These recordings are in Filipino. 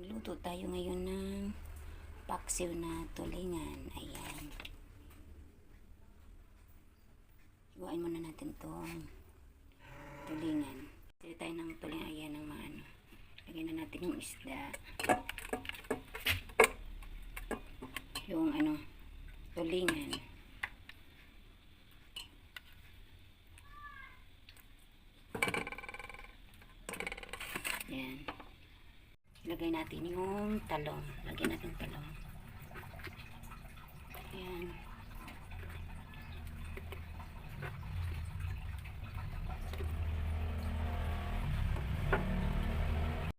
Magluto tayo ngayon ng paksiw na tulingan. Ayan. Iwain muna natin itong tulingan. Pili tayo ng tulingan. Ayan ang mga ano. Lagyan na natin yung isda. Yung ano, tulingan. Ayan. Ilagay natin yung talong. Lagyan natin talong. Ayan.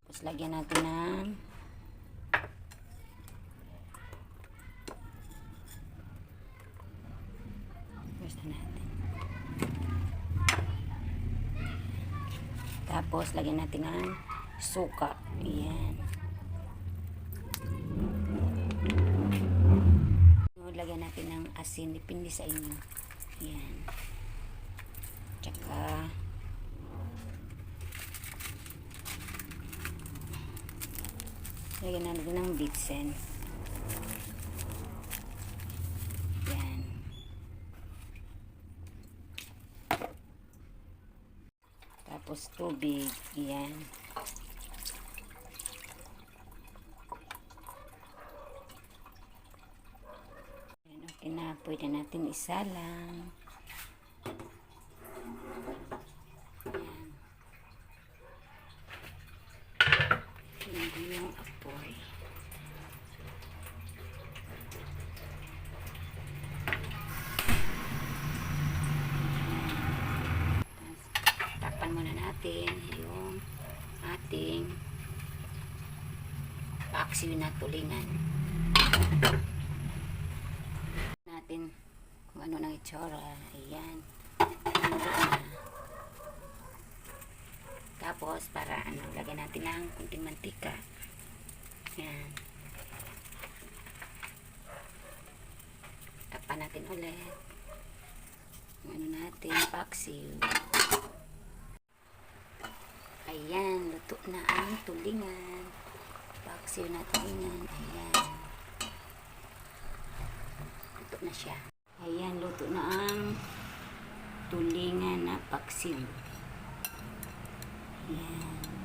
Tapos lagyan natin ng basta natin. Tapos lagyan natin ng suka. Ayan. Lagyan natin ng asin. Depende sa inyo. Ayan. Tsaka lagyan natin ng bitsen. Ayan. Tapos tubig. Ayan. Okay na, pwede natin isalang. Ayan. Hindi yung apoy. Takpan muna natin yung ating paksiw na tulingan. Natin kung ano ng itsura. Ayan. Tapos para ano, lagyan natin ng kunting mantika. Ayan. Takpan natin ulit. Ano natin, paksiw. Ayan, luto na ang tulingan. Paksiw na tulingan. Ayan. Luto na siya. Ayan, luto na ang tulingan na paksiw. Ayan.